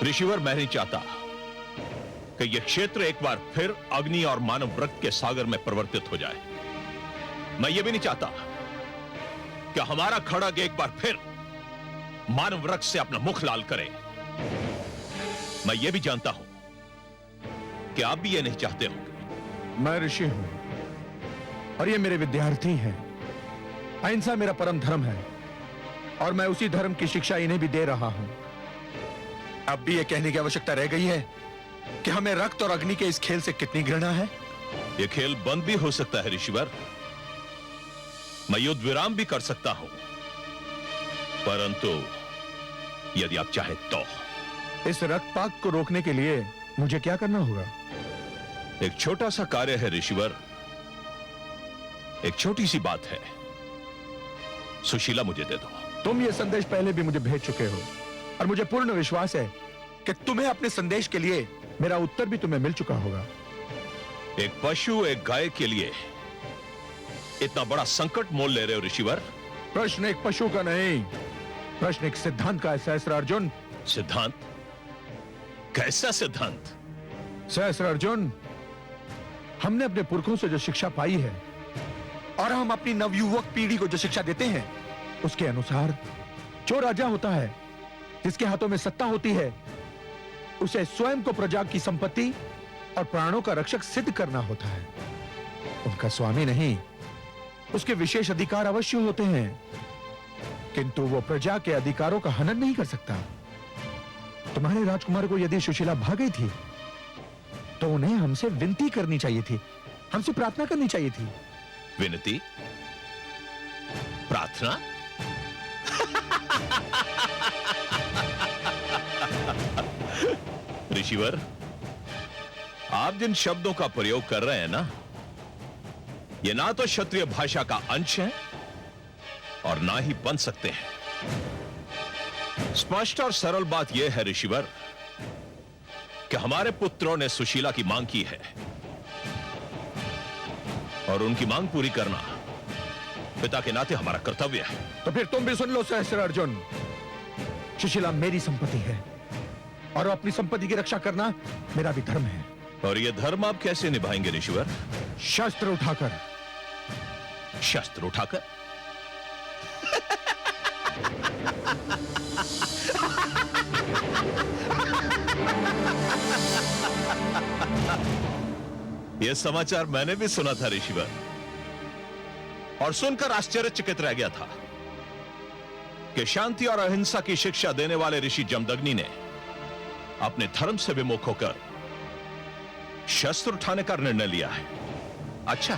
ऋषिवर, मैं नहीं चाहता कि यह क्षेत्र एक बार फिर अग्नि और मानव वृक्ष के सागर में परिवर्तित हो जाए। मैं यह भी नहीं चाहता कि हमारा खड़ग एक बार फिर मानव वृक्ष से अपना मुख लाल करे। मैं यह भी जानता हूं कि आप भी यह नहीं चाहते होंगे। मैं ऋषि हूं और ये मेरे विद्यार्थी हैं। अहिंसा मेरा परम धर्म है और मैं उसी धर्म की शिक्षा इन्हें भी दे रहा हूं। अब भी यह कहने की आवश्यकता रह गई है कि हमें रक्त और अग्नि के इस खेल से कितनी घृणा है। यह खेल बंद भी हो सकता है ऋषिवर। मैं युद्ध विराम भी कर सकता हूं, परंतु यदि आप चाहें तो इस रक्तपात को रोकने के लिए मुझे क्या करना होगा? एक छोटा सा कार्य है ऋषिवर, एक छोटी सी बात है। सुशीला मुझे दे दो। तुम ये संदेश पहले भी मुझे भेज चुके हो और मुझे पूर्ण विश्वास है कि तुम्हें अपने संदेश के लिए मेरा उत्तर भी तुम्हें मिल चुका होगा। एक पशु एक गाय के लिए इतना बड़ा संकट मोल ले रहे हो ऋषिवर? प्रश्न एक पशु का नहीं, प्रश्न एक सिद्धांत का है सहस्त्रार्जुन। सिद्धांत? कैसा सिद्धांत? सहस्त्रार्जुन, हमने अपने पुरखों से जो शिक्षा पाई है और हम अपनी नवयुवक पीढ़ी को जो शिक्षा देते हैं, उसके अनुसार जो राजा होता है, जिसके हाथों में सत्ता होती है, उसे स्वयं को प्रजा की संपत्ति और प्राणों का रक्षक सिद्ध करना होता है। उनका स्वामी नहीं, उसके विशेष अधिकार अवश्य होते हैं, किंतु वो प्रजा के अधिकारों का हनन नहीं कर सकता। तुम्हारे राजकुमार को यदि सुशीला भाग गई थी तो उन्हें हमसे विनती करनी चाहिए थी, हमसे प्रार्थना करनी चाहिए थी। विनती? प्रार्थना? ऋषिवर, आप जिन शब्दों का प्रयोग कर रहे हैं ना, ये ना तो क्षत्रिय भाषा का अंश है और ना ही बन सकते हैं। स्पष्ट और सरल बात यह है ऋषिवर कि हमारे पुत्रों ने सुशीला की मांग की है और उनकी मांग पूरी करना पिता के नाते हमारा कर्तव्य है। तो फिर तुम भी सुन लो सहस्त्रार्जुन, सुशीला मेरी संपत्ति है और अपनी संपत्ति की रक्षा करना मेरा भी धर्म है। और यह धर्म आप कैसे निभाएंगे ऋषिवर? शस्त्र उठाकर। शस्त्र उठाकर? यह समाचार मैंने भी सुना था ऋषिवर, और सुनकर आश्चर्यचकित रह गया था कि शांति और अहिंसा की शिक्षा देने वाले ऋषि जमदग्नि ने अपने धर्म से विमुख होकर शस्त्र उठाने का निर्णय लिया है। अच्छा,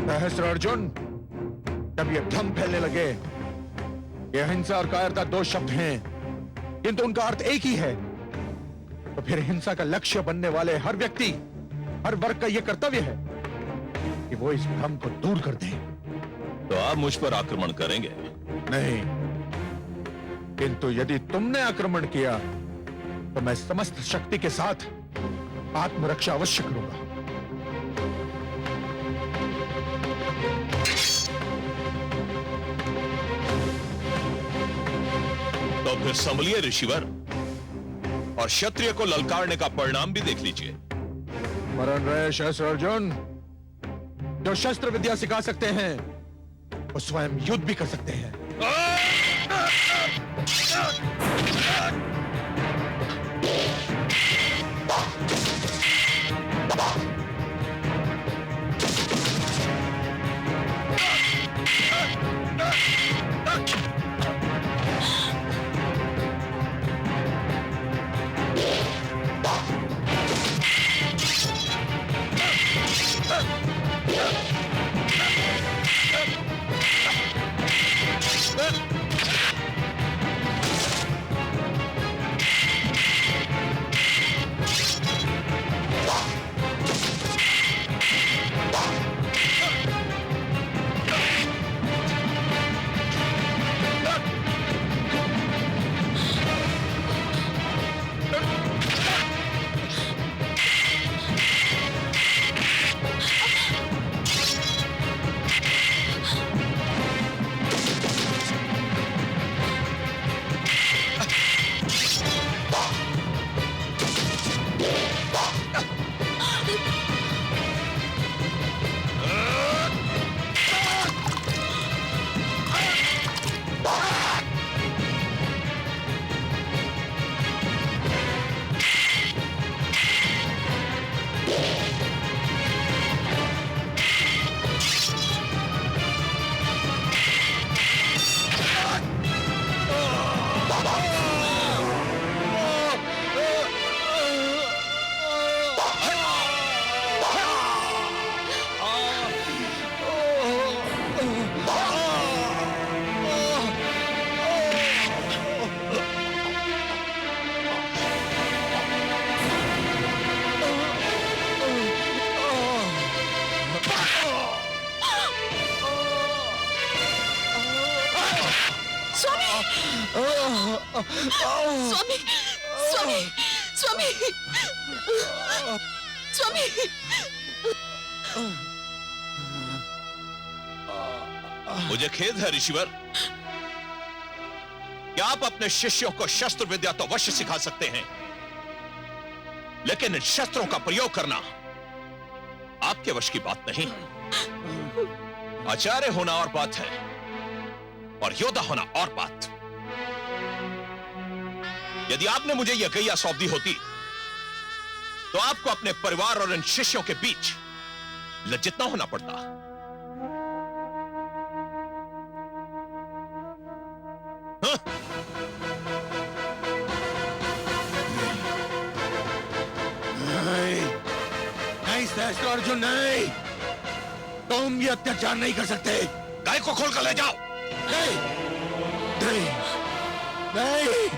सहस्त्रार्जुन, जब ये भ्रम फैलने लगे कि अहिंसा और कायरता दो शब्द हैं किंतु उनका अर्थ एक ही है, तो फिर हिंसा का लक्ष्य बनने वाले हर व्यक्ति, हर वर्ग का यह कर्तव्य है कि वो इस भ्रम को दूर कर दे। तो आप मुझ पर आक्रमण करेंगे? नहीं, किंतु यदि तुमने आक्रमण किया तो मैं समस्त शक्ति के साथ आत्मरक्षा अवश्य करूंगा। तो फिर संभलिए ऋषिवर, और क्षत्रिय को ललकारने का परिणाम भी देख लीजिए। स्मरण रहे सहस्त्रार्जुन, जो शस्त्र विद्या सिखा सकते हैं वो स्वयं युद्ध भी कर सकते हैं। स्वामी स्वामी स्वामी स्वामी मुझे खेद है ऋषिवर कि आप अपने शिष्यों को शस्त्र विद्या तो अवश्य सिखा सकते हैं, लेकिन इन शस्त्रों का प्रयोग करना आपके वश की बात नहीं। आचार्य होना और बात है और योद्धा होना और बात। यदि आपने मुझे यह गैया सौंप दी होती तो आपको अपने परिवार और इन शिष्यों के बीच लज्जित न होना पड़ता। हाँ? नहीं सहस्त्र अर्जुन, नहीं, तुम ये अत्याचार नहीं कर सकते। गाय को खोल कर ले जाओ। नहीं, नहीं, नहीं।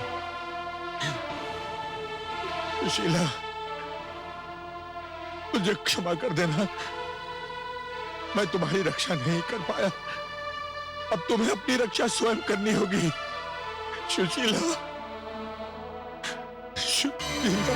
सुशीला, मुझे क्षमा कर देना, मैं तुम्हारी रक्षा नहीं कर पाया। अब तुम्हें अपनी रक्षा स्वयं करनी होगी। सुशीला, सुशीला।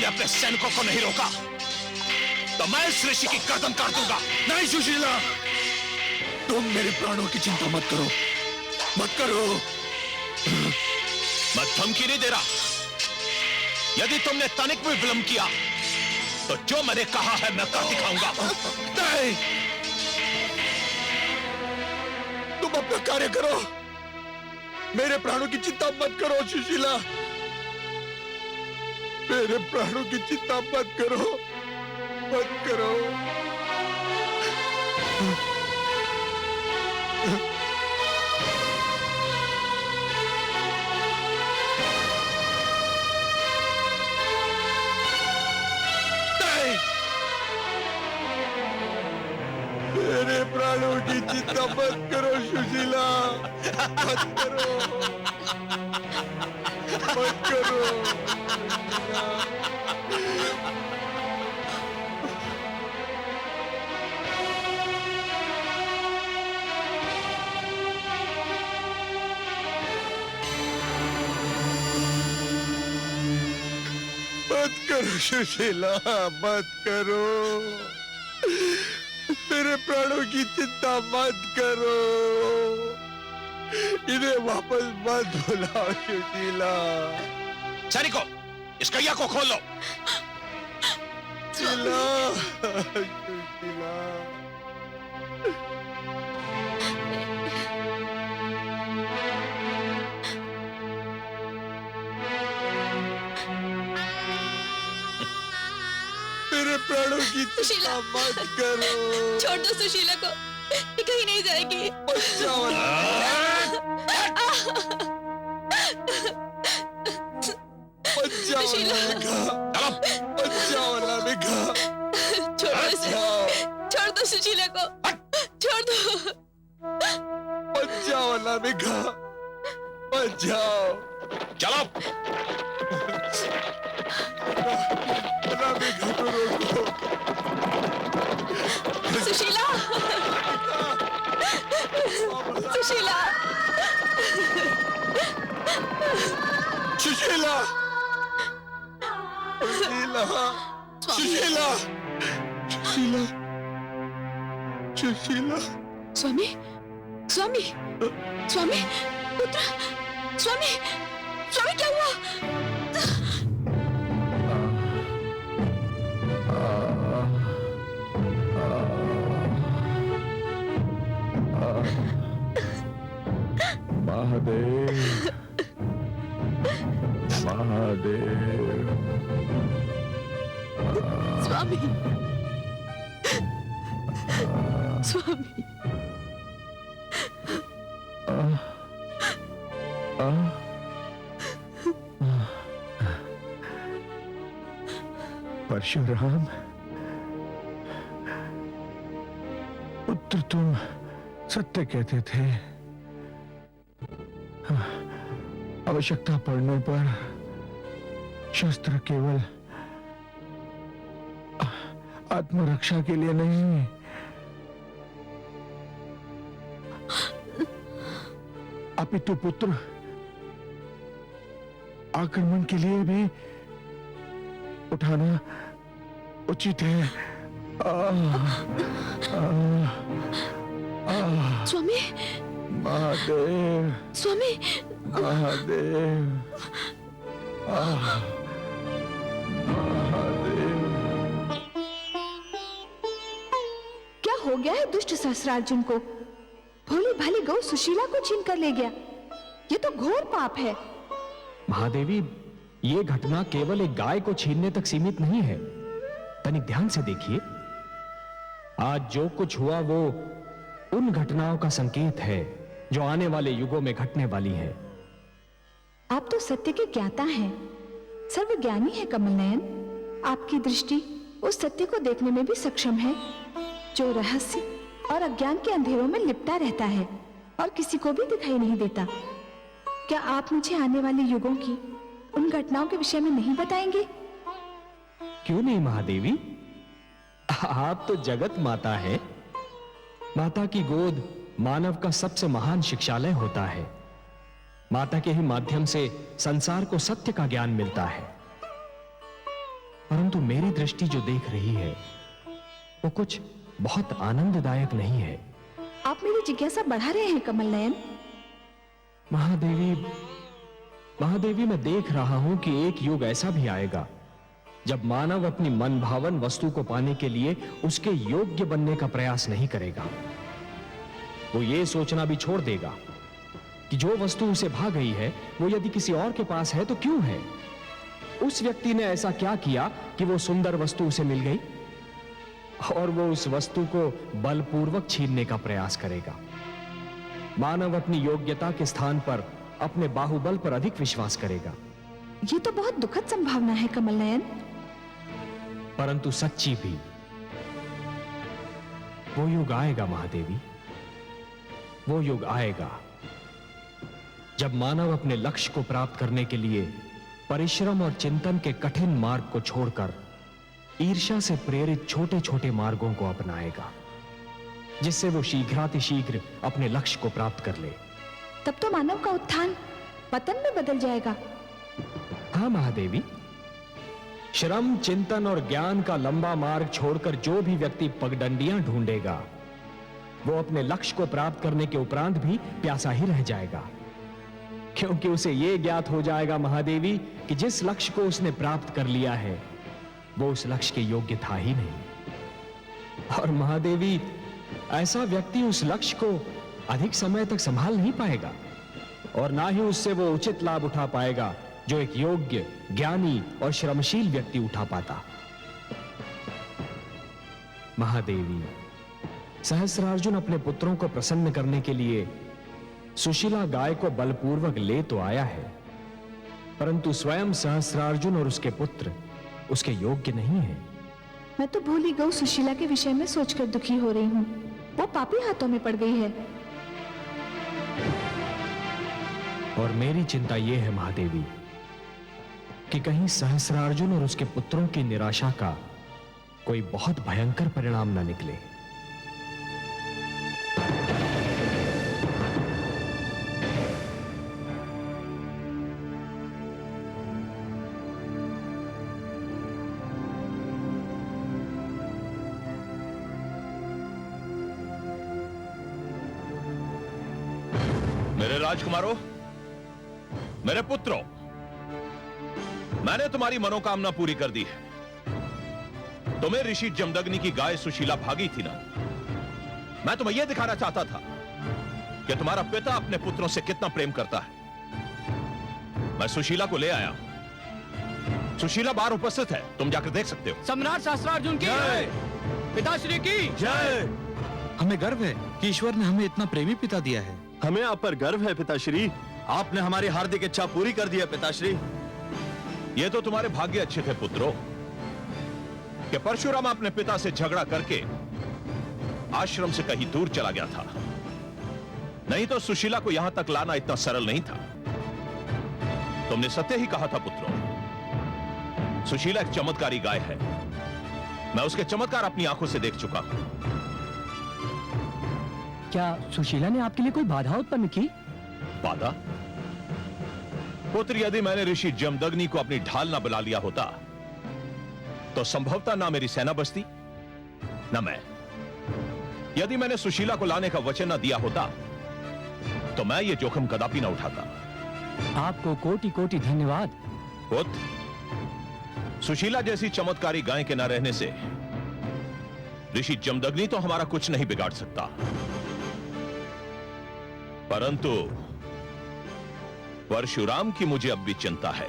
अपने सैनिकों को नहीं रोका तो मैं इस ऋषि की गर्दन काट दूंगा। नहीं सुशीला, तुम मेरे प्राणों की चिंता मत करो, मत करो। मैं धमकी नहीं दे रहा। यदि तुमने तनिक भी विलंब किया तो जो मैंने कहा है मैं कर दिखाऊंगा। नहीं, तुम अपना कार्य करो, मेरे प्राणों की चिंता मत करो सुशीला, मेरे प्राणों की चिंता मत करो, मत करो। नहीं, मेरे प्राणों की चिंता मत करो सुशीला, मत करो, मत करो। मत करो सुशीला, मत करो, मेरे प्राणों की चिंता मत करो, इन्हें वापस मत बुलाओ सुशीला, सैनिकों, इस कैया को खोल लो। मेरे प्राणों की सुशीला, मत करो। छोड़ दो सुशीला को, ये कहीं नहीं जाएगी। बचाओ सुशीला, बचाओ अनामिका। छोड़ दो इसे, छोड़ दो सुशीला को, छोड़ दो। बचाओ अनामिका, बचाओ। चलो। अनामिका को रोको। सुशीला, सुशीला, सुशीला, सुशीला, सुशीला, सुशीला, सुशीला। स्वामी, स्वामी, स्वामी, पुत्र, स्वामी, स्वामी क्या हुआ? महादेव, महादेव। स्वामी, स्वामी, परशुराम, पुत्र तुम सत्य कहते थे। आवश्यकता पड़ने पर शस्त्र केवल आत्मरक्षा के लिए नहीं, अपितु पुत्र आक्रमण के लिए भी उठाना उचित है। स्वामी, महादेव, स्वामी, महादेव, महादेव। क्या हो गया है दुष्ट सहस्रार्जुन को? भोली भाली गौ सुशीला को छीन कर ले गया। ये तो घोर पाप है। महादेवी, ये घटना केवल एक गाय को छीनने तक सीमित नहीं है। तनिक ध्यान से देखिए, आज जो कुछ हुआ वो उन घटनाओं का संकेत है जो आने वाले युगों में घटने वाली है। आप तो सत्य के ज्ञाता हैं, सर्वज्ञानी है कमल नयन। आपकी दृष्टि उस सत्य को देखने में भी सक्षम है जो रहस्य और अज्ञान के अंधेरों में लिपटा रहता है और किसी को भी दिखाई नहीं देता। क्या आप मुझे आने वाले युगों की उन घटनाओं के विषय में नहीं बताएंगे? क्यों नहीं महादेवी, आप तो जगत माता है। माता की गोद मानव का सबसे महान शिक्षालय होता है। माता के ही माध्यम से संसार को सत्य का ज्ञान मिलता है। परंतु मेरी दृष्टि जो देख रही है वो कुछ बहुत आनंददायक नहीं है। आप मेरी जिज्ञासा बढ़ा रहे हैं कमल नयन। महादेवी, महादेवी, मैं देख रहा हूं कि एक युग ऐसा भी आएगा जब मानव अपनी मन भावन वस्तु को पाने के लिए उसके योग्य बनने का प्रयास नहीं करेगा। वो ये सोचना भी छोड़ देगा कि जो वस्तु उसे भा गई है वो यदि किसी और के पास है तो क्यों है। उस व्यक्ति ने ऐसा क्या किया कि वो सुंदर वस्तु उसे मिल गई, और वो उस वस्तु को बलपूर्वक छीनने का प्रयास करेगा। मानव अपनी योग्यता के स्थान पर अपने बाहुबल पर अधिक विश्वास करेगा। ये तो बहुत दुखद संभावना है कमल नयन। परंतु सच्ची भी। वो युग आएगा महादेवी, वो युग आएगा जब मानव अपने लक्ष्य को प्राप्त करने के लिए परिश्रम और चिंतन के कठिन मार्ग को छोड़कर ईर्ष्या से प्रेरित छोटे छोटे मार्गों को अपनाएगा, जिससे वो शीघ्रातिशीघ्र अपने लक्ष्य को प्राप्त कर ले। तब तो मानव का उत्थान पतन में बदल जाएगा। हाँ महादेवी, श्रम, चिंतन और ज्ञान का लंबा मार्ग छोड़कर जो भी व्यक्ति पगडंडियां ढूंढेगा वो अपने लक्ष्य को प्राप्त करने के उपरांत भी प्यासा ही रह जाएगा। क्योंकि उसे यह ज्ञात हो जाएगा महादेवी कि जिस लक्ष्य को उसने प्राप्त कर लिया है वो उस लक्ष्य के योग्य था ही नहीं। और महादेवी, ऐसा व्यक्ति उस लक्ष्य को अधिक समय तक संभाल नहीं पाएगा और ना ही उससे वो उचित लाभ उठा पाएगा जो एक योग्य, ज्ञानी और श्रमशील व्यक्ति उठा पाता। महादेवी, सहस्रार्जुन अपने पुत्रों को प्रसन्न करने के लिए सुशीला गाय को बलपूर्वक ले तो आया है, परंतु स्वयं सहस्रार्जुन और उसके पुत्र उसके योग्य नहीं है। मैं तो भूल ही गऊ सुशीला के विषय में सोचकर दुखी हो रही हूँ। वो पापी हाथों में पड़ गई है। और मेरी चिंता यह है महादेवी कि कहीं सहस्रार्जुन और उसके पुत्रों की निराशा का कोई बहुत भयंकर परिणाम न निकले। मेरे राजकुमारों, मेरे पुत्रों, मैंने तुम्हारी मनोकामना पूरी कर दी है। तुम्हें ऋषि जमदग्नि की गाय सुशीला भागी थी ना? मैं तुम्हें यह दिखाना चाहता था कि तुम्हारा पिता अपने पुत्रों से कितना प्रेम करता है। मैं सुशीला को ले आया। सुशीला बाहर उपस्थित है, तुम जाकर देख सकते हो। सम्राट सहस्त्रार्जुन की जय, पिताश्री की जय। हमें गर्व है कि ईश्वर ने हमें इतना प्रेमी पिता दिया है। हमें आप पर गर्व है पिताश्री। आपने हमारी हार्दिक इच्छा पूरी कर दी है पिताश्री। ये तो तुम्हारे भाग्य अच्छे थे पुत्रों कि परशुराम अपने पिता से झगड़ा करके आश्रम से कहीं दूर चला गया था, नहीं तो सुशीला को यहां तक लाना इतना सरल नहीं था। तुमने सत्य ही कहा था पुत्रों। सुशीला एक चमत्कारी गाय है। मैं उसके चमत्कार अपनी आंखों से देख चुका हूं। क्या सुशीला ने आपके लिए कोई बाधा उत्पन्न की? बाधा? पुत्र, यदि मैंने ऋषि जमदग्नि को अपनी ढाल ना बुला लिया होता तो संभवतः ना मेरी सेना बचती ना मैं। यदि मैंने सुशीला को लाने का वचन ना दिया होता तो मैं ये जोखिम कदापि ना उठाता। आपको कोटि कोटि धन्यवाद। पुत्र, सुशीला जैसी चमत्कारी गाय के न रहने से ऋषि जमदग्नि तो हमारा कुछ नहीं बिगाड़ सकता, परंतु परशुराम की मुझे अब भी चिंता है।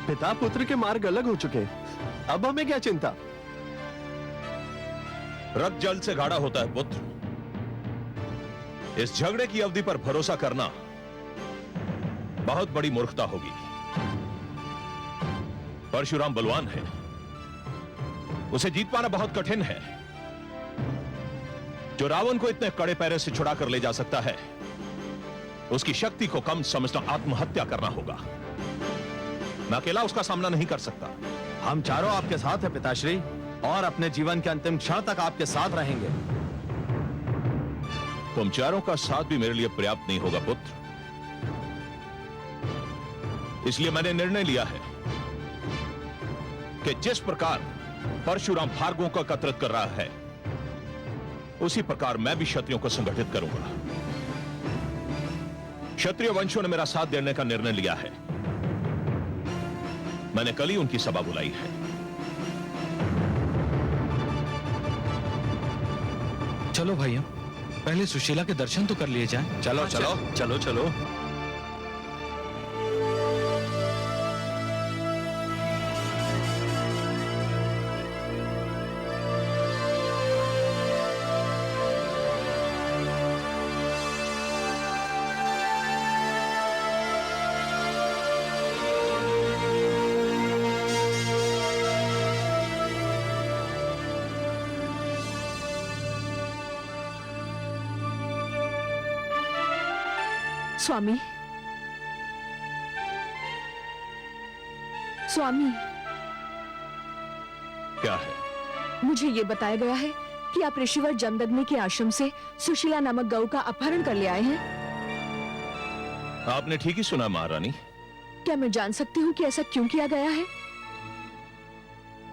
पिता पुत्र के मार्ग अलग हो चुके, अब हमें क्या चिंता? रक्त जल से गाढ़ा होता है पुत्र। इस झगड़े की अवधि पर भरोसा करना बहुत बड़ी मूर्खता होगी। परशुराम बलवान है, उसे जीत पाना बहुत कठिन है। जो रावण को इतने कड़े पैरे से छुड़ा कर ले जा सकता है, उसकी शक्ति को कम समझना आत्महत्या करना होगा। मैं अकेला उसका सामना नहीं कर सकता। हम चारों आपके साथ हैं पिताश्री, और अपने जीवन के अंतिम क्षण तक आपके साथ रहेंगे। तुम चारों का साथ भी मेरे लिए पर्याप्त नहीं होगा पुत्र। इसलिए मैंने निर्णय लिया है कि जिस प्रकार परशुराम भार्गवों को एकत्रित कर रहा है, उसी प्रकार मैं भी क्षत्रियों को संगठित करूंगा। क्षत्रिय वंशों ने मेरा साथ देने का निर्णय लिया है। मैंने कल ही उनकी सभा बुलाई है। चलो भाइयों, पहले सुशीला के दर्शन तो कर लिए जाएं। चलो चलो चलो चलो। स्वामी, स्वामी, क्या है? मुझे ये बताया गया है कि आप ऋषिवर जमदग्नि के आश्रम से सुशीला नामक गऊ का अपहरण कर ले आए हैं। आपने ठीक ही सुना महारानी। क्या मैं जान सकती हूँ कि ऐसा क्यों किया गया है?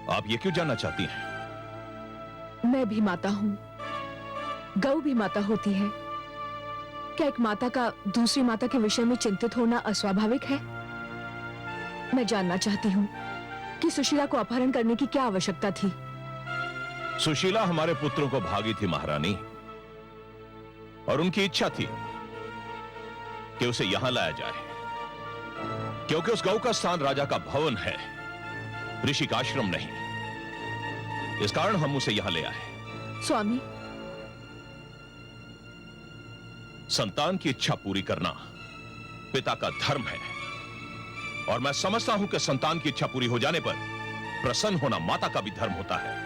आप ये क्यों जानना चाहती हैं? मैं भी माता हूँ, गऊ भी माता होती है। क्या एक माता का दूसरी माता के विषय में चिंतित होना अस्वाभाविक है? मैं जानना चाहती हूँ कि सुशीला को अपहरण करने की क्या आवश्यकता थी? सुशीला हमारे पुत्रों को भागी थी महारानी, और उनकी इच्छा थी कि उसे यहां लाया जाए, क्योंकि उस गौ का स्थान राजा का भवन है, ऋषि का आश्रम नहीं। इस कारण हम उसे यहां ले आए। स्वामी, संतान की इच्छा पूरी करना पिता का धर्म है, और मैं समझता हूं कि संतान की इच्छा पूरी हो जाने पर प्रसन्न होना माता का भी धर्म होता है।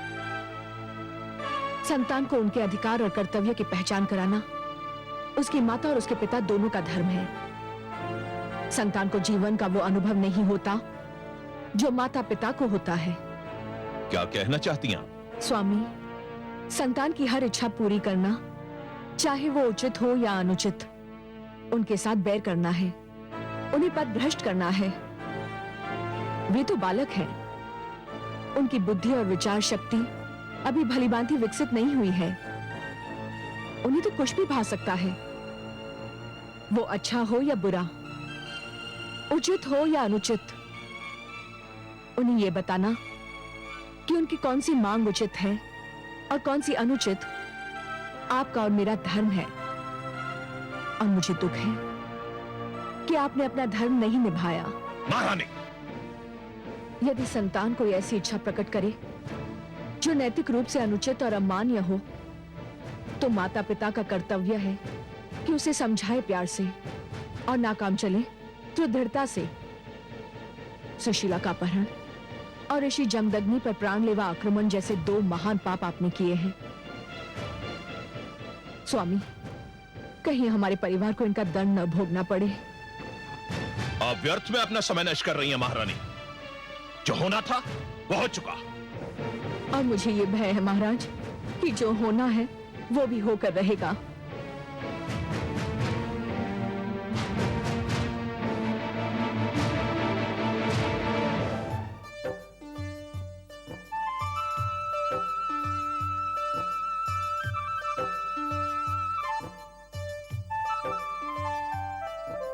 संतान को उनके अधिकार और कर्तव्य की पहचान कराना उसकी माता और उसके पिता दोनों का धर्म है। संतान को जीवन का वो अनुभव नहीं होता जो माता पिता को होता है। क्या कहना चाहती हैं? स्वामी, संतान की हर इच्छा पूरी करना, चाहे वो उचित हो या अनुचित, उनके साथ बैर करना है, उन्हें पथ भ्रष्ट करना है। वे तो बालक हैं, उनकी बुद्धि और विचार शक्ति अभी भलीभांति विकसित नहीं हुई है। उन्हें तो कुछ भी भा सकता है, वो अच्छा हो या बुरा, उचित हो या अनुचित। उन्हें यह बताना कि उनकी कौन सी मांग उचित है और कौन सी अनुचित आपका और मेरा धर्म है। और मुझे दुख है कि आपने अपना धर्म नहीं निभाया। महारानी, यदि संतान कोई ऐसी इच्छा प्रकट करे जो नैतिक रूप से अनुचित और अमान्य हो, तो माता पिता का कर्तव्य है कि उसे समझाए प्यार से, और नाकाम चले तो दृढ़ता से। सुशीला का अपहरण और ऋषि जमदग्नि पर प्राणलेवा आक्रमण जैसे दो महान पाप आपने किए हैं। स्वामी, कहीं हमारे परिवार को इनका दंड न भोगना पड़े। आप व्यर्थ में अपना समय नष्ट कर रही हैं महारानी। जो होना था वो हो चुका। और मुझे ये भय है महाराज कि जो होना है वो भी होकर रहेगा।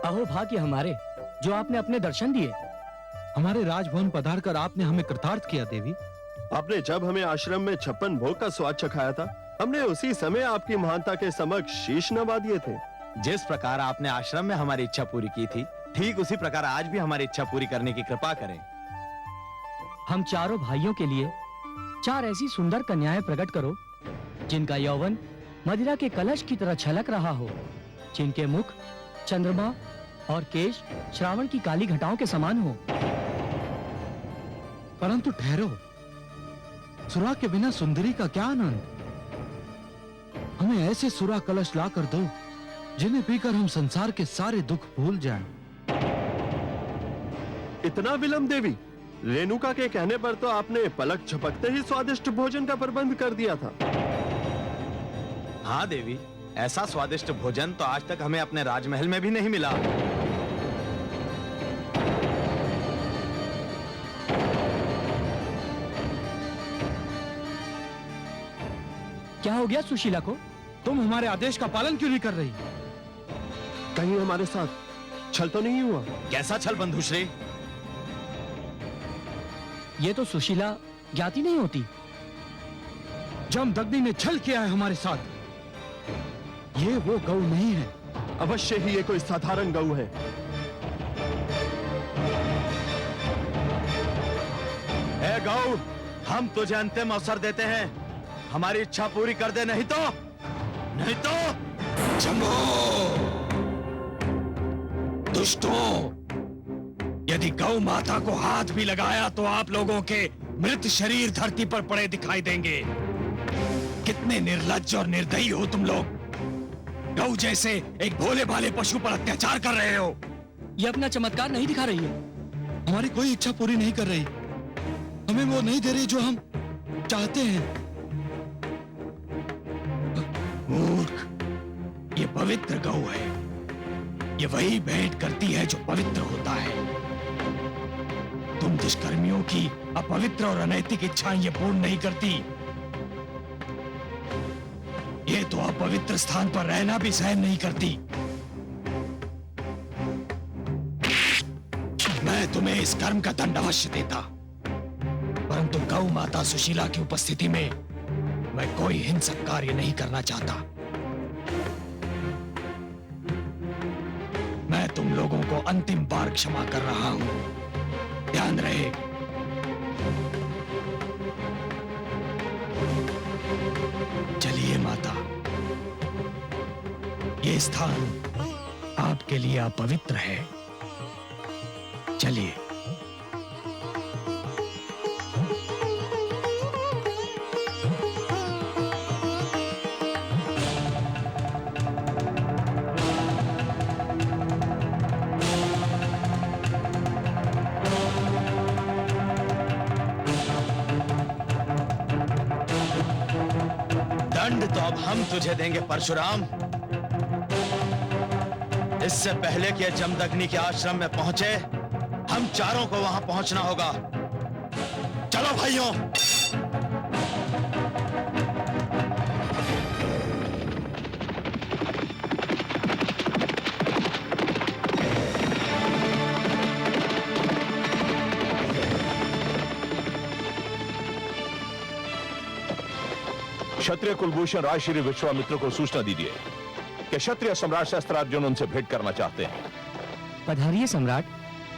अहो भाग्य हमारे जो आपने अपने दर्शन दिए। हमारे राजभवन पधार कर आपने हमें कृतार्थ किया देवी। आपने जब हमें आश्रम में 56 भोग का स्वाद चखाया था, हमने उसी समय आपकी महानता के समक्ष शीश नवा दिए थे। जिस प्रकार आपने आश्रम में हमारी इच्छा पूरी की थी, ठीक उसी प्रकार आज भी हमारी इच्छा पूरी करने की कृपा करें। हम चारों भाइयों के लिए 4 ऐसी सुंदर कन्याएं प्रकट करो जिनका यौवन मदिरा के कलश की तरह छलक रहा हो, जिनके मुख चंद्रमा और केश श्रावण की काली घटाओं के समान हो। परंतु ठहरो, सुरा के बिना सुंदरी का क्या आनंद। हमें ऐसे सुरा कलश ला कर दो जिन्हें पीकर हम संसार के सारे दुख भूल जाएं। इतना विलंब देवी? रेणुका के कहने पर तो आपने पलक झपकते ही स्वादिष्ट भोजन का प्रबंध कर दिया था। हाँ देवी, ऐसा स्वादिष्ट भोजन तो आज तक हमें अपने राजमहल में भी नहीं मिला। क्या हो गया सुशीला को? तुम हमारे आदेश का पालन क्यों नहीं कर रही? कहीं हमारे साथ छल तो नहीं हुआ? कैसा छल बंधुश्री? ये तो सुशीला ज्ञाति नहीं होती। जमदग्नि ने छल किया है हमारे साथ। ये वो गौ नहीं है। अवश्य ही ये कोई साधारण गऊ है। ए गौ, हम तुझे अंतिम अवसर देते हैं, हमारी इच्छा पूरी कर दे, नहीं तो शंभो! दुष्टों, यदि गौ माता को हाथ भी लगाया तो आप लोगों के मृत शरीर धरती पर पड़े दिखाई देंगे। कितने निर्लज्ज और निर्दयी हो तुम लोग। गौ जैसे एक भोले भाले पशु पर अत्याचार कर रहे हो। ये अपना चमत्कार नहीं दिखा रही है। हमारी कोई इच्छा पूरी नहीं कर रही। हमें वो नहीं दे रही जो हम चाहते हैं। मूर्ख, ये पवित्र गौ है। ये वही भेंट करती है जो पवित्र होता है। तुम दुष्कर्मियों की अपवित्र और अनैतिक इच्छाएं ये पूर्ण नहीं करती। ये तो अपवित्र स्थान पर रहना भी सहन नहीं करती। तुम्हें इस कर्म का दंड अवश्य देता, परंतु गौ माता सुशीला की उपस्थिति में मैं कोई हिंसक कार्य नहीं करना चाहता। मैं तुम लोगों को अंतिम बार क्षमा कर रहा हूं, ध्यान रहे। चलिए माता, ये स्थान आपके लिए अपवित्र है। चलिए। दंड तो अब हम तुझे देंगे परशुराम। इससे पहले कि जमदग्नि के आश्रम में पहुंचे, हम चारों को वहां पहुंचना होगा। चलो भाइयों। क्षत्रिय कुलभूषण राजश्री विश्वामित्र को सूचना दीजिए कि क्षत्रिय सम्राट शस्त्रार्जुन उनसे भेंट करना चाहते हैं। पधारिए सम्राट,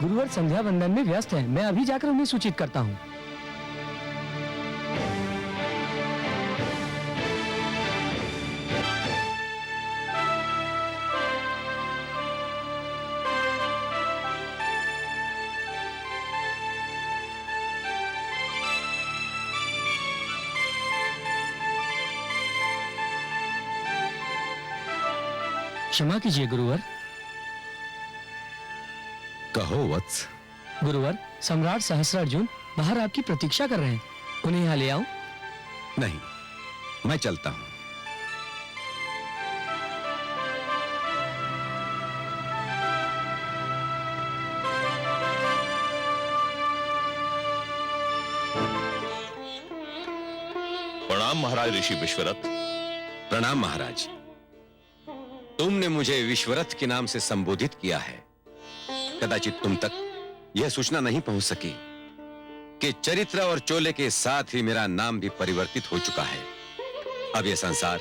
गुरुवर संध्या वंदन में व्यस्त हैं। मैं अभी जाकर उन्हें सूचित करता हूँ। क्षमा कीजिए गुरुवर। कहो वत्स। गुरुवर, सम्राट सहस्त्रार्जुन बाहर आपकी प्रतीक्षा कर रहे हैं। उन्हें यहाँ ले आऊं? नहीं, मैं चलता हूं। प्रणाम महाराज ऋषि विश्वरथ। प्रणाम महाराज। तुमने मुझे विश्वरथ के नाम से संबोधित किया है। कदाचित तुम तक यह सूचना नहीं पहुंच सकी कि चरित्र और चोले के साथ ही मेरा नाम भी परिवर्तित हो चुका है। अब यह संसार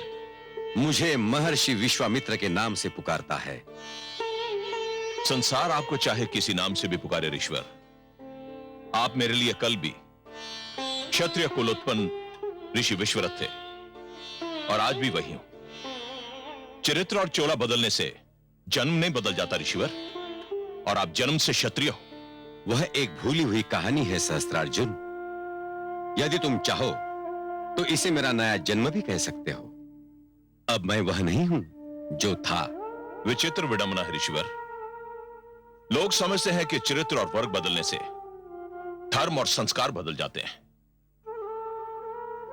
मुझे महर्षि विश्वामित्र के नाम से पुकारता है। संसार आपको चाहे किसी नाम से भी पुकारे ऋषिवर, आप मेरे लिए कल भी क्षत्रिय कुलोत्पन्न ऋषि विश्वरथ थे और आज भी वही हूं। चरित्र और चोला बदलने से जन्म नहीं बदल जाता ऋषिवर, और आप जन्म से क्षत्रिय हो। वह एक भूली हुई कहानी है सहस्त्रार्जुन। यदि तुम चाहो तो इसे मेरा नया जन्म भी कह सकते हो। अब मैं वह नहीं हूं जो था। विचित्र विडंबना है ऋषिवर। लोग समझते हैं कि चरित्र और वर्ग बदलने से धर्म और संस्कार बदल जाते हैं।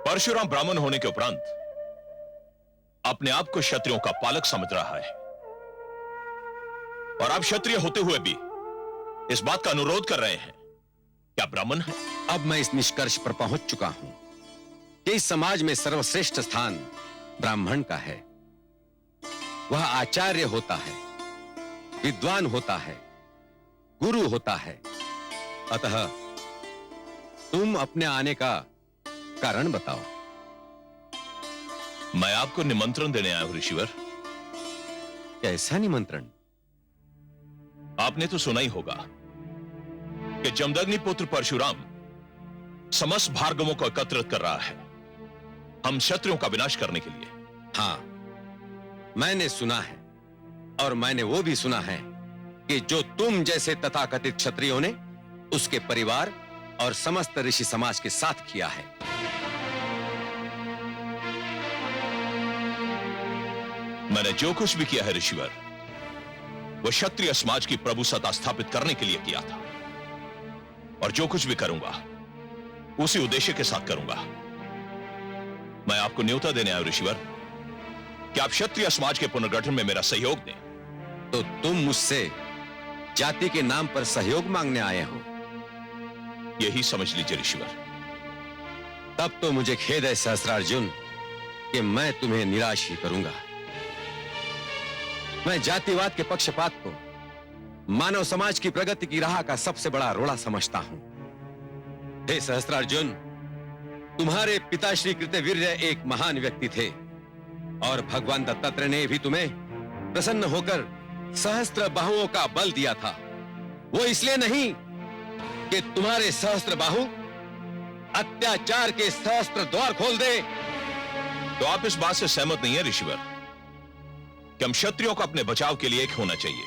परशुराम ब्राह्मण होने के उपरांत अपने आप को क्षत्रियों का पालक समझ रहा है, और आप क्षत्रिय होते हुए भी इस बात का अनुरोध कर रहे हैं क्या ब्राह्मण है? अब मैं इस निष्कर्ष पर पहुंच चुका हूं कि इस समाज में सर्वश्रेष्ठ स्थान ब्राह्मण का है। वह आचार्य होता है, विद्वान होता है, गुरु होता है। अतः तुम अपने आने का कारण बताओ। मैं आपको निमंत्रण देने आया हूं ऋषिवर। कैसा निमंत्रण? आपने तो सुना ही होगा कि जमदग्नि पुत्र परशुराम समस्त भार्गवों को एकत्रित कर रहा है हम क्षत्रियों का विनाश करने के लिए। हाँ, मैंने सुना है, और मैंने वो भी सुना है कि जो तुम जैसे तथाकथित क्षत्रियों ने उसके परिवार और समस्त ऋषि समाज के साथ किया है। मैंने जो कुछ भी किया है ऋषिवर, वो क्षत्रिय समाज की प्रभुसत्ता स्थापित करने के लिए किया था, और जो कुछ भी करूंगा उसी उद्देश्य के साथ करूंगा। मैं आपको न्योता देने आया ऋषिवर कि आप क्षत्रिय समाज के पुनर्गठन में मेरा सहयोग दें। तो तुम मुझसे जाति के नाम पर सहयोग मांगने आए हो? यही समझ लीजिए ऋषिवर। तब तो मुझे खेद है सहस्त्रार्जुन कि मैं तुम्हें निराश ही करूंगा। मैं जातिवाद के पक्षपात को मानव समाज की प्रगति की राह का सबसे बड़ा रोड़ा समझता हूं। हे सहस्त्रार्जुन, तुम्हारे पिताश्री कृतवीर्य एक महान व्यक्ति थे और भगवान दत्तात्रेय ने भी तुम्हें प्रसन्न होकर सहस्त्र बाहुओं का बल दिया था। वो इसलिए नहीं कि तुम्हारे सहस्त्र बाहु अत्याचार के सहस्त्र द्वार खोल दे। तो आप इस बात से सहमत नहीं है ऋषिवर कि हम क्षत्रियों को अपने बचाव के लिए एक होना चाहिए?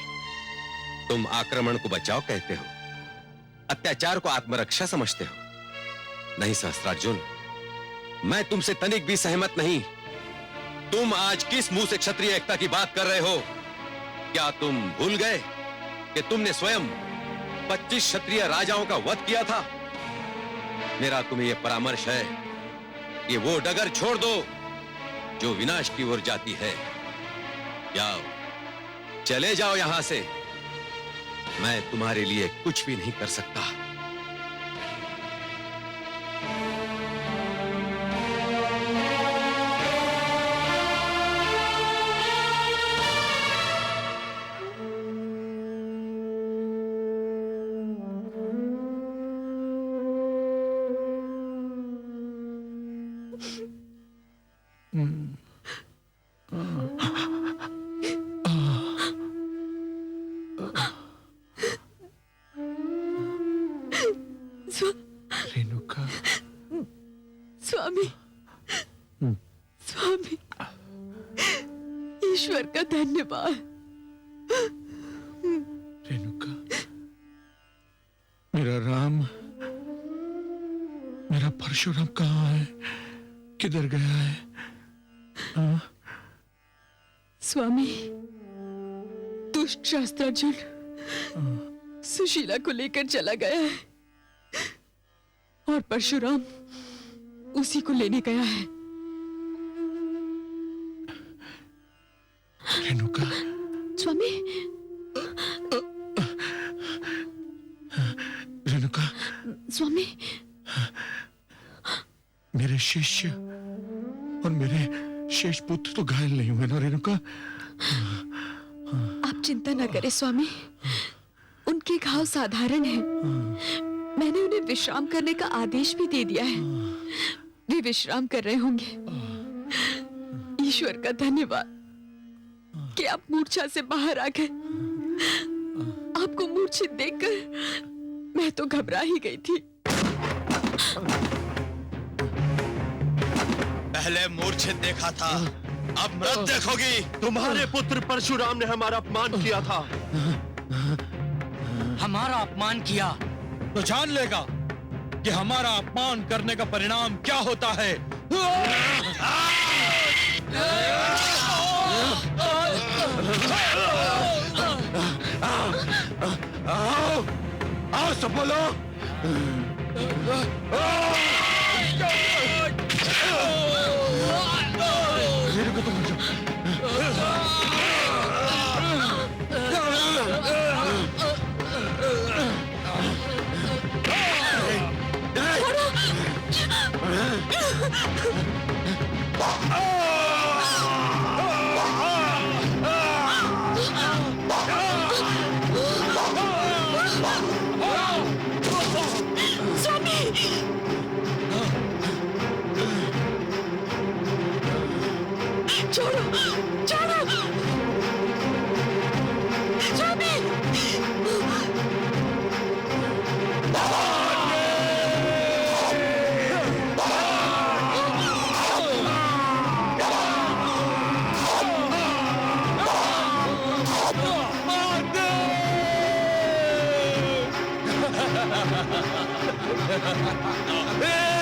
तुम आक्रमण को बचाव कहते हो, अत्याचार को आत्मरक्षा समझते हो। नहीं सहस्त्रार्जुन, मैं तुमसे तनिक भी सहमत नहीं। तुम आज किस मुंह से क्षत्रिय एकता की बात कर रहे हो? क्या तुम भूल गए कि तुमने स्वयं 25 क्षत्रिय राजाओं का वध किया था? मेरा तुम्हें यह परामर्श है कि वो डगर छोड़ दो जो विनाश की ओर जाती है। जाओ, चले जाओ यहां से। मैं तुम्हारे लिए कुछ भी नहीं कर सकता। रेणुका, स्वामी, स्वामी, ईश्वर का धन्यवाद। रेणुका, मेरा राम, मेरा परशुराम कहाँ है? किधर गया है? हाँ? स्वामी, दुष्ट शास्त्रार्जुन सुशीला को लेकर चला गया है और परशुराम उसी को लेने गया है। रेणुका, स्वामी, रेणुका, स्वामी, मेरे शिष्य और मेरे शेष पुत्र तो घायल नहीं हुए ना रेणुका? आप चिंता न करें स्वामी, उनके घाव साधारण हैं। मैंने उन्हें विश्राम करने का आदेश भी दे दिया है। वे विश्राम कर रहे होंगे। ईश्वर का धन्यवाद कि आप मूर्छा से बाहर आ गए। आपको मूर्छित देखकर मैं तो घबरा ही गई थी। पहले मूर्छित देखा था, अब मृत देखोगी। तुम्हारे पुत्र परशुराम ने हमारा अपमान किया था। हमारा अपमान किया तो जान लेगा कि हमारा अपमान करने का परिणाम क्या होता है। आओ, आओ सब बोलो। रेणुका, तुम मत जाओ। छोड़ो, छोड़ो, स्वामी। Hey!